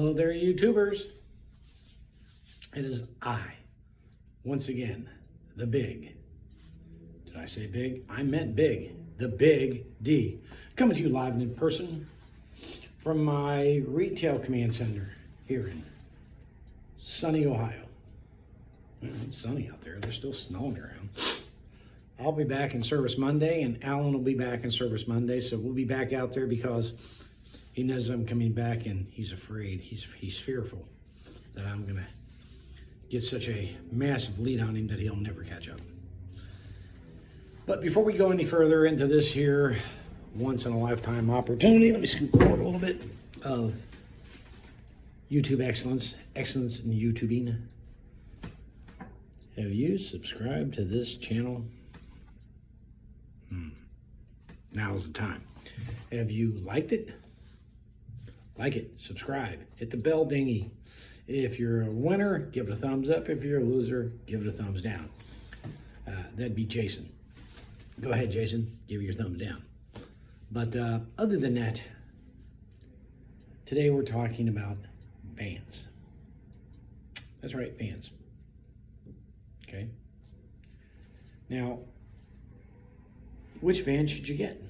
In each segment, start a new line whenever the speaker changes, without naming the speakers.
Hello there, YouTubers. It is I, once again, the big. Did I say big? I meant big. The Big D. Coming to you live and in person from my retail command center here in sunny Ohio. It's sunny out there. There's still snowing around. I'll be back in service Monday, and Alan will be back in service Monday, so we'll be back out there because he knows I'm coming back, and he's afraid. He's fearful that I'm going to get such a massive lead on him that he'll never catch up. But before we go any further into this here once-in-a-lifetime opportunity, let me scoot forward a little bit of YouTube excellence in YouTubing. Have you subscribed to this channel? Now's the time. Have you liked it? Like it, subscribe, hit the bell dingy. If you're a winner, give it a thumbs up. If you're a loser, give it a thumbs down. That'd be Jason. Go ahead, Jason, give it your thumbs down. But other than that, today we're talking about vans. That's right, vans. Okay. Now, which van should you get?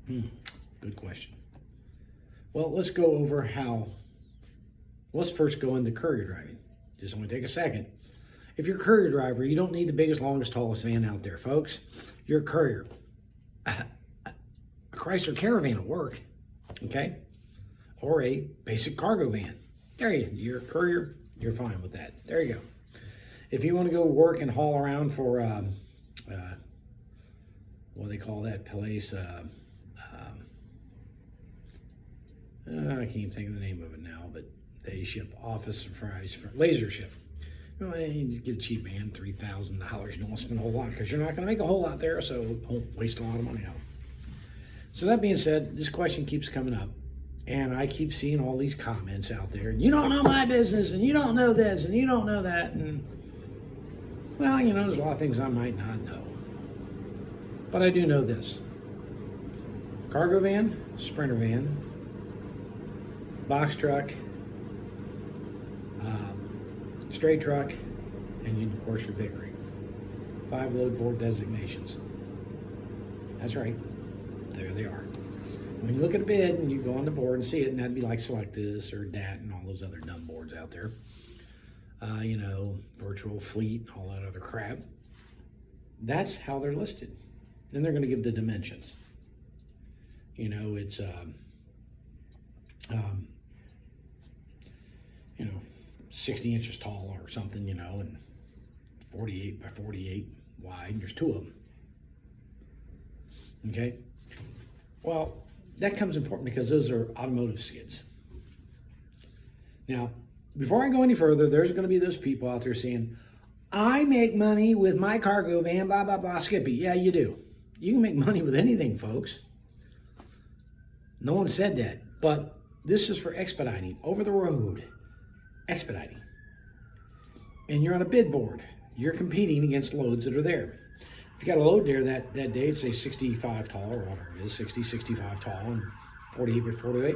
Good question. Well, let's go over how. Let's first go into courier driving. Just want to take a second. If you're a courier driver, you don't need the biggest, longest, tallest van out there, folks. You're a courier. A Chrysler Caravan will work, okay? Or a basic cargo van. There you go. You're a courier, you're fine with that. There you go. If you want to go work and haul around for, what do they call that place? I can't even think of the name of it now, but they ship office supplies for laser ship. You know, you get a cheap van, $3,000. You don't want to spend a whole lot because you're not going to make a whole lot there, so don't waste a lot of money out. So that being said, this question keeps coming up, and I keep seeing all these comments out there. You don't know my business, and you don't know this, and you don't know that, and well, you know, there's a lot of things I might not know, but I do know this: cargo van, sprinter van, box truck, straight truck, and of course your big rig. 5 load board designations. That's right. There they are. When you look at a bid and you go on the board and see it, and that'd be like Selectus or DAT and all those other dumb boards out there. You know, virtual fleet, all that other crap. That's how they're listed. Then they're going to give the dimensions. You know, it's you know, 60 inches tall or something, you know, and 48 by 48 wide, and there's 2 of them. Okay? Well, that comes important because those are automotive skids. Now, before I go any further, there's going to be those people out there saying, I make money with my cargo van, blah, blah, blah, Skippy. Yeah, you do. You can make money with anything, folks. No one said that, but this is for expediting, over the road. Expediting. And you're on a bid board. You're competing against loads that are there. If you got a load there that day, it's say 65 tall or whatever it is, 60, 65 tall and 48 by 48.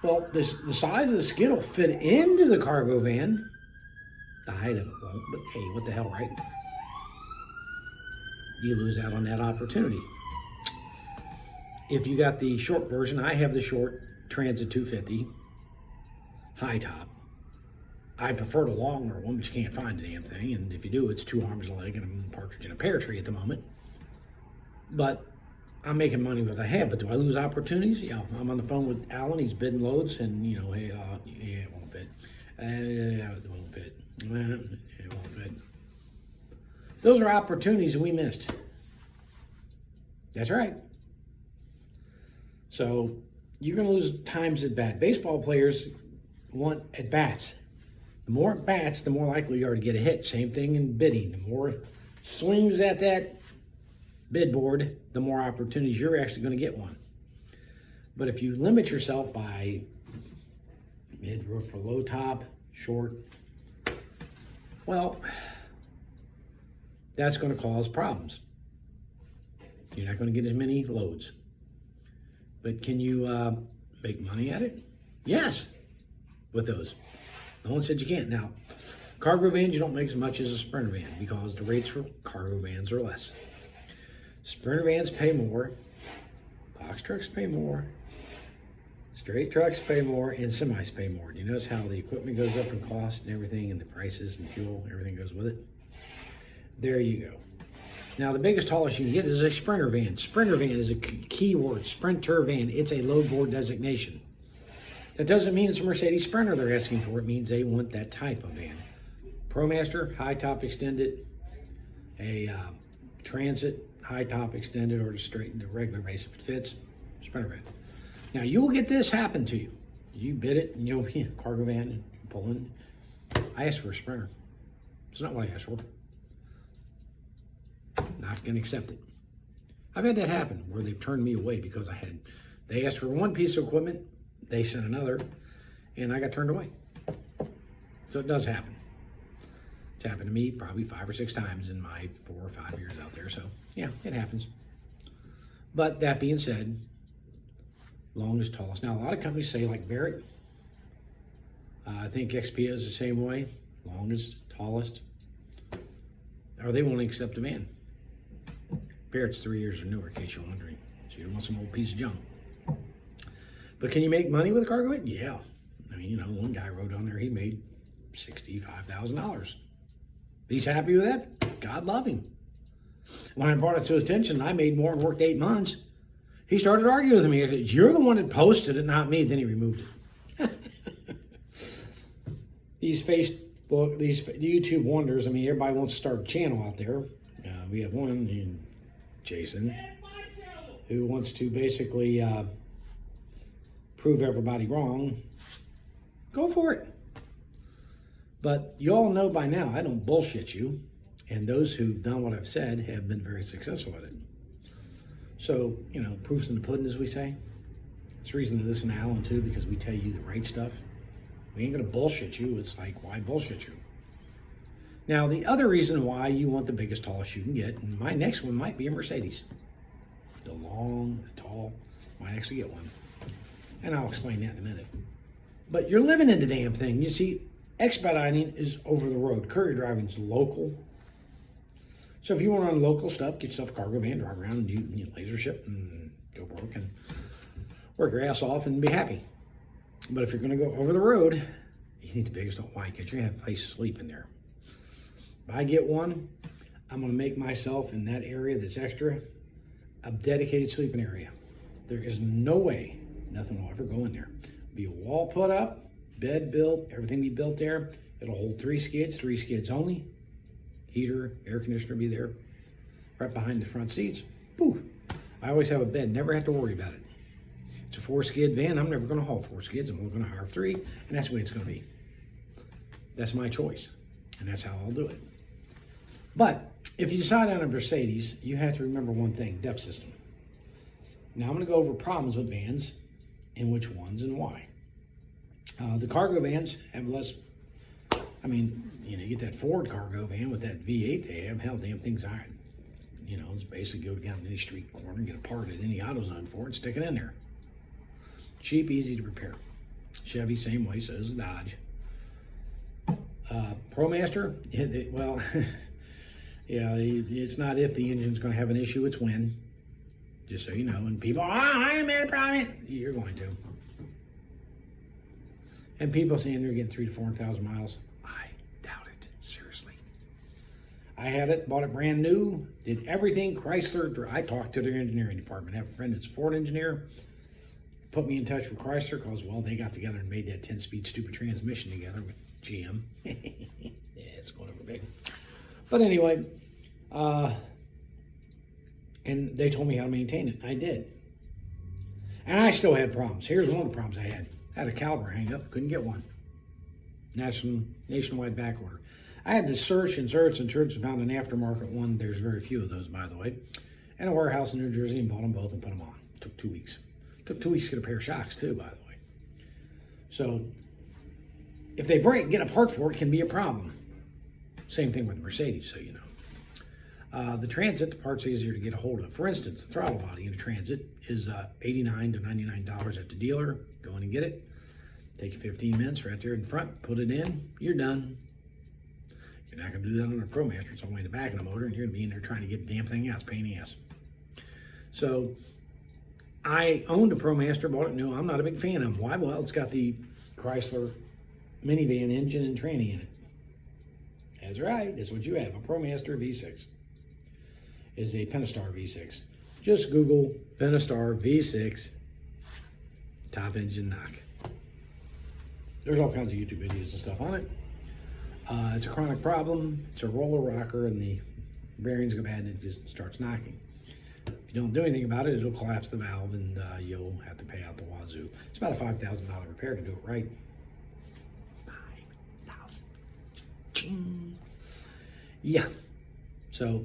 Well, the size of the skid will fit into the cargo van. The height of it won't, but hey, what the hell, right? You lose out on that opportunity. If you got the short version, I have the short Transit 250 high top. I prefer the longer one, but you can't find the damn thing. And if you do, it's 2 arms and a leg and a partridge in a pear tree at the moment. But I'm making money with what I have. But do I lose opportunities? Yeah, I'm on the phone with Alan. He's bidding loads, and you know, hey, yeah, it won't fit. It won't fit. It won't fit. Those are opportunities we missed. That's right. So you're going to lose times at bat. Baseball players want at bats. The more at bats, the more likely you are to get a hit. Same thing in bidding. The more swings at that bid board, the more opportunities you're actually going to get one. But if you limit yourself by mid, roof, or low top, short, well, that's going to cause problems. You're not going to get as many loads. But can you make money at it? Yes. with those. No one said you can't. Now, cargo vans, you don't make as much as a Sprinter van because the rates for cargo vans are less. Sprinter vans pay more, box trucks pay more, straight trucks pay more, and semis pay more. Do you notice how the equipment goes up in cost and everything, and the prices and fuel, everything goes with it? There you go. Now, the biggest, tallest you can get is a Sprinter van. Sprinter van is a key word, Sprinter van. It's a load board designation. That doesn't mean it's a Mercedes Sprinter they're asking for. It means they want that type of van. ProMaster, high top extended, a Transit, high top extended, or just straight in the regular base if it fits, Sprinter van. Now, you will get this happen to you. You bid it, and you'll be a cargo van and pull in. I asked for a Sprinter. It's not what I asked for. Not going to accept it. I've had that happen where they've turned me away because they asked for one piece of equipment, they sent another, and I got turned away. So it does happen. It's happened to me probably 5 or 6 times in my 4 or 5 years out there. So yeah, it happens. But that being said, longest, tallest. Now, a lot of companies say, like Barrett, I think XPO is the same way, longest, tallest, or they won't accept a van. Barrett's 3 years or newer, in case you're wondering. So you don't want some old piece of junk. But can you make money with a cargo van? Yeah. I mean, one guy wrote on there he made $65,000. He's happy with that? God love him. When I brought it to his attention, I made more and worked 8 months. He started arguing with me. He said, "You're the one that posted it, not me." Then he removed it. These Facebook, these YouTube wonders, I mean, everybody wants to start a channel out there. We have one, Jason, who wants to basically prove everybody wrong. Go for it. But you all know by now, I don't bullshit you. And those who've done what I've said have been very successful at it. So, proof's in the pudding, as we say. It's the reason to listen to Alan, too, because we tell you the right stuff. We ain't going to bullshit you. It's like, why bullshit you? Now, the other reason why you want the biggest, tallest you can get, and my next one might be a Mercedes. The long, the tall, might actually get one. And I'll explain that in a minute. But you're living in the damn thing. You see, Expediting is over the road. Courier driving is local. So if you want to run local stuff, get yourself a cargo van, drive around and do laser ship and go broke and work your ass off and be happy. But if you're going to go over the road, you need the biggest. Why? Because you're going to have a place to sleep in there. If I get one, I'm going to make myself in that area that's extra a dedicated sleeping area. There is no way nothing will ever go in there. Be a wall put up, bed built, everything be built there. It'll hold 3 skids only. Heater, air conditioner be there, right behind the front seats. Boo! I always have a bed, never have to worry about it. It's a 4-skid van. I'm never going to haul 4 skids. I'm only going to hire 3, and that's the way it's going to be. That's my choice, and that's how I'll do it. But if you decide on a Mercedes, you have to remember one thing: DEF system. Now I'm going to go over problems with vans and which ones and why. The cargo vans have less. I mean, you get that Ford cargo van with that V8 they have. Hell, damn things iron. It's basically go down any street corner and get a part at any AutoZone for it and stick it in there. Cheap, easy to repair. Chevy, same way, so is Dodge. ProMaster, well, yeah, it's not if the engine's going to have an issue, it's when. Just so you know. And people, I ain't made a problem. You're going to. And people saying they're getting 300,000 to 400,000 miles. I doubt it. Seriously. I had it, bought it brand new, did everything Chrysler. I talked to their engineering department. I have a friend that's a Ford engineer. Put me in touch with Chrysler because, well, they got together and made that 10-speed stupid transmission together with GM. Yeah, it's going over big. But anyway, and they told me how to maintain it. I did. And I still had problems. Here's one of the problems I had. I had a caliper hang up, couldn't get one. Nationwide back order. I had to search and found an aftermarket one. There's very few of those, by the way. And a warehouse in New Jersey, and bought them both and put them on. Took 2 weeks. Took 2 weeks to get a pair of shocks, too, by the way. So, if they break, get a part for it can be a problem. Same thing with the Mercedes, so you know. The Transit, the part's easier to get a hold of. For instance, the throttle body in a Transit is $89 to $99 at the dealer. Go in and get it. Take 15 minutes right there in front, put it in, you're done. You're not going to do that on a ProMaster. It's all the way in the back of the motor, and you're going to be in there trying to get the damn thing out. It's a pain in the ass. So I owned a ProMaster, bought it new. I'm not a big fan of them. Why? Well, it's got the Chrysler minivan engine and tranny in it. That's right. That's what you have. A ProMaster V6 is a Pentastar V6. Just Google Pentastar V6 top engine knock. There's all kinds of YouTube videos and stuff on it. It's a chronic problem. It's a roller rocker, and the bearings go bad, and it just starts knocking. If you don't do anything about it, it'll collapse the valve, and you'll have to pay out the wazoo. It's about a $5,000 repair to do it right. $5,000. Yeah. So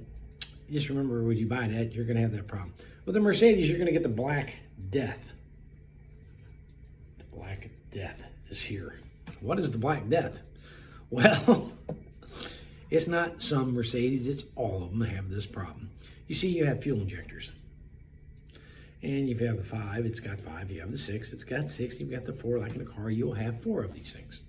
just remember, when you buy that, you're going to have that problem. With the Mercedes, you're going to get the Black Death. The Black Death is here. What is the Black Death? Well, it's not some Mercedes, it's all of them that have this problem. You see, you have fuel injectors. And if you have the 5, it's got 5. You have the 6, it's got 6. You've got the 4, like in a car, you'll have 4 of these things.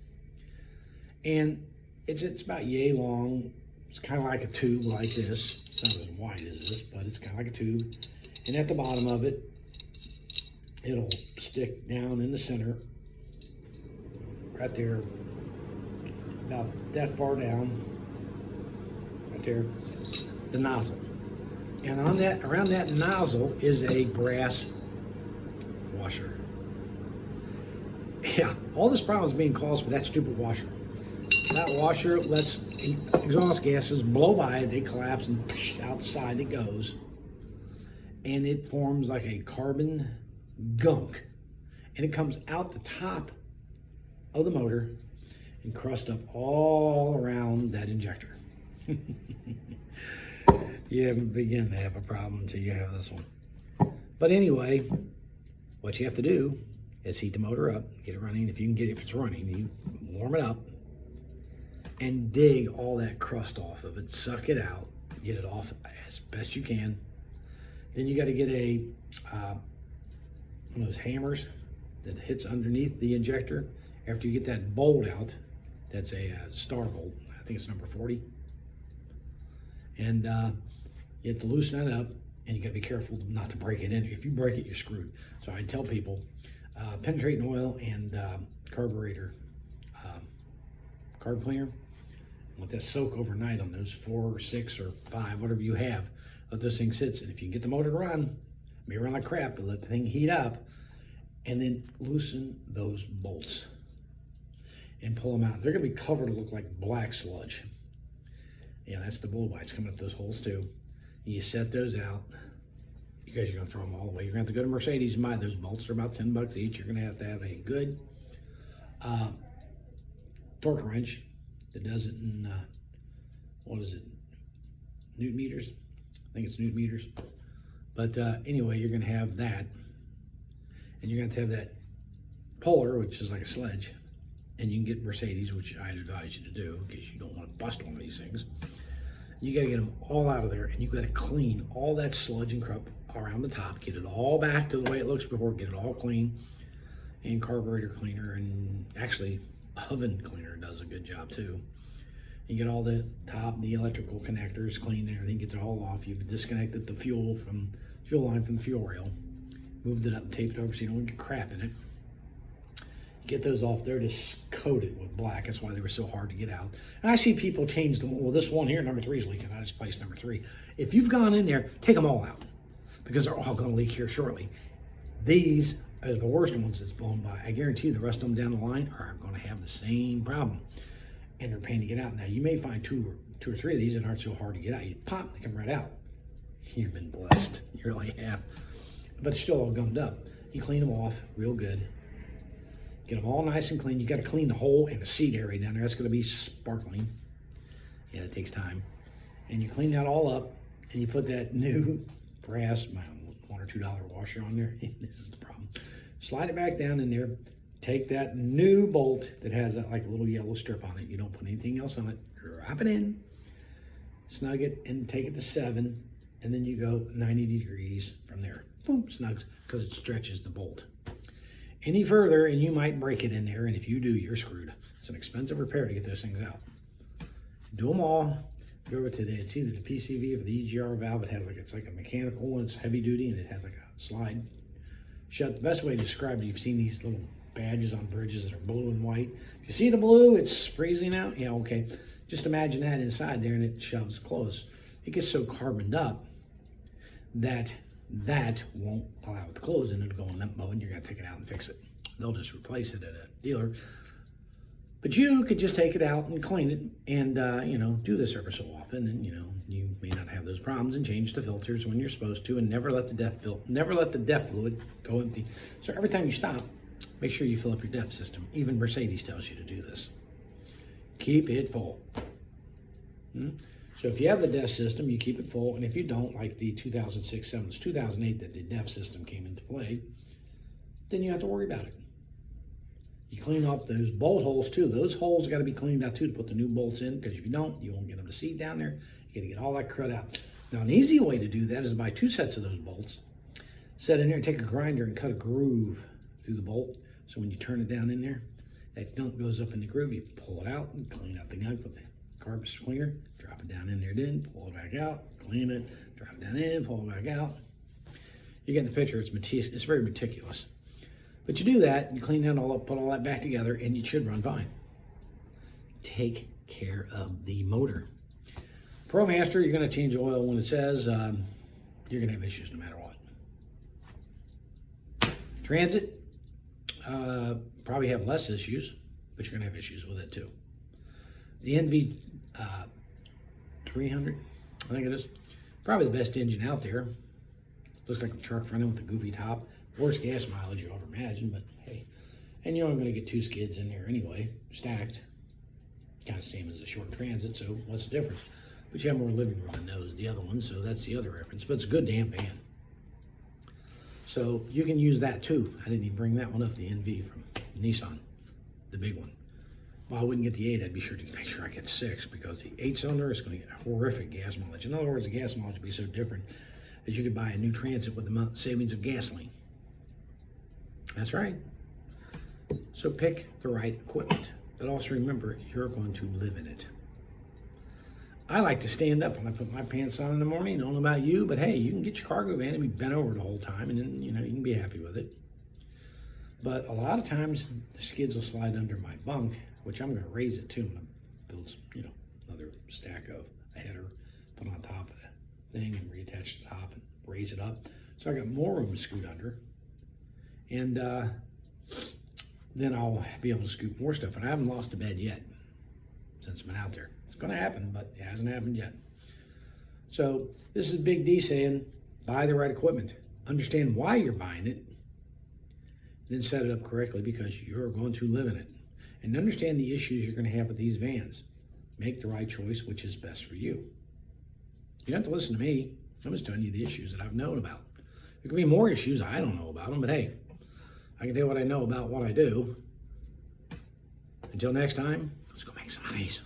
And it's about yay long. It's kind of like a tube like this. It's not as wide as this, but it's kind of like a tube. And at the bottom of it, it'll stick down in the center, right there, about that far down, right there, the nozzle. And on that, around that nozzle is a brass washer. Yeah, all this problem is being caused by that stupid washer. That washer lets exhaust gases blow by, they collapse, and out the side it goes. And it forms like a carbon gunk. And it comes out the top of the motor and crust up all around that injector. You haven't begun to have a problem until you have this one. But anyway, what you have to do is heat the motor up, get it running. If you can get it, if it's running, you warm it up and dig all that crust off of it, suck it out, get it off as best you can. Then you got to get one of those hammers that hits underneath the injector. After you get that bolt out, that's a star bolt. I think it's number 40. And you have to loosen that up, and you got to be careful not to break it in. If you break it, you're screwed. So I tell people, penetrating oil and carburetor carb cleaner. Let that soak overnight on those 4 or 6 or 5, whatever you have. Let those things sit. And if you can get the motor to run, it may run like crap, but let the thing heat up, and then loosen those bolts and pull them out. They're going to be covered to look like black sludge. Yeah, that's the bull bites coming up those holes too. You set those out. You guys are going to throw them all away. You're going to have to go to Mercedes and buy those bolts. They're about $10 each. You're going to have a good torque wrench that does it in, what is it, Newton meters? I think it's Newton meters. But anyway, you're going to have that. And you're going to have that puller, which is like a sledge. And you can get Mercedes, which I'd advise you to do in case you don't want to bust one of these things. You got to get them all out of there, and you got to clean all that sludge and crap around the top. Get it all back to the way it looks before. Get it all clean. And carburetor cleaner, and actually oven cleaner does a good job too. You get all the top, the electrical connectors clean and everything. Gets it all off. You've disconnected the fuel line from the fuel rail. Moved it up and taped it over so you don't get crap in it. Get those off. They're just coated with black. That's why they were so hard to get out. And I see people change them. Well, this one here, number 3 is leaking. I just placed number 3. If you've gone in there, take them all out because they're all going to leak here shortly. These are the worst ones that's blown by. I guarantee you the rest of them down the line are going to have the same problem. And they're a pain to get out. Now, you may find two or three of these that aren't so hard to get out. You pop, they come right out. You've been blessed. You really have. But they're still all gummed up. You clean them off real good. Get them all nice and clean. You got to clean the hole and the seat area down there. That's going to be sparkling. Yeah, it takes time. And you clean that all up, and you put that new brass, $1 or $2 washer on there. This is the problem. Slide it back down in there. Take that new bolt that has that like a little yellow strip on it. You don't put anything else on it. Drop it in, snug it, and take it to 7. And then you go 90 degrees from there. Boom, snugs, because it stretches the bolt. any further and you might break it in there, and if you do, you're screwed. It's an expensive repair to get those things out. Do them all. Go over to it's either the PCV or the EGR valve. It has it's like a mechanical one. It's heavy duty and it has like a slide shut. The best way to describe it, you've seen these little badges on bridges that are blue and white. If you see the blue, it's freezing out. Yeah, okay. Just imagine that inside there and it shoves closed. It gets so carboned up that won't allow it to close and it'll go in limp mode and you're going to take it out and fix it. They'll just replace it at a dealer. But you could just take it out and clean it and, do this ever so often. And, you may not have those problems and change the filters when you're supposed to and never let the DEF fluid go empty. So every time you stop, make sure you fill up your DEF system. Even Mercedes tells you to do this. Keep it full. So if you have the DEF system, you keep it full. And if you don't, like the 2006, 7, it's 2008 that the DEF system came into play, then you have to worry about it. You clean up those bolt holes too. Those holes got to be cleaned out too to put the new bolts in, because if you don't, you won't get them to seat down there. You got to get all that crud out. Now, an easy way to do that is buy 2 sets of those bolts, set in there and take a grinder and cut a groove through the bolt. So when you turn it down in there, that gunk goes up in the groove. You pull it out and clean out the gunk with the carpet cleaner. Drop it down in there, then pull it back out, clean it, drop it down in, pull it back out. You get the picture. It's very meticulous. But you do that, you clean that all up, put all that back together, and it should run fine. Take care of the motor. ProMaster, you're going to change the oil when it says. You're going to have issues no matter what. Transit, probably have less issues, but you're going to have issues with it too. The NV 300, I think it is, probably the best engine out there. Looks like a truck front end with a goofy top. Worst gas mileage you ever imagine, but hey. And you're only going to get 2 skids in there anyway, stacked. Kind of same as a short transit, so what's the difference? But you have more living room than those, the other one, so that's the other reference. But it's a good damn van. So you can use that too. I didn't even bring that one up, the NV from Nissan, the big one. Well, I wouldn't get the 8. I'd be sure to make sure I get 6, because the 8-cylinder is going to get horrific gas mileage. In other words, the gas mileage would be so different that you could buy a new Transit with the savings of gasoline. That's right. So pick the right equipment, but also remember you're going to live in it. I like to stand up when I put my pants on in the morning. I don't know about you, but hey, you can get your cargo van and be bent over the whole time, and then you can be happy with it. But a lot of times the skids will slide under my bunk, which I'm going to raise it too. I'm going to build another stack of a header, put on top of the thing and reattach the top and raise it up. So I got more room to scoot under. And then I'll be able to scoop more stuff. And I haven't lost a bed yet since I've been out there. It's going to happen, but it hasn't happened yet. So this is Big D saying, buy the right equipment. Understand why you're buying it. Then set it up correctly, because you're going to live in it. And understand the issues you're going to have with these vans. Make the right choice, which is best for you. You don't have to listen to me. I'm just telling you the issues that I've known about. There could be more issues I don't know about them, but hey, I can tell you what I know about what I do. Until next time, let's go make some of these.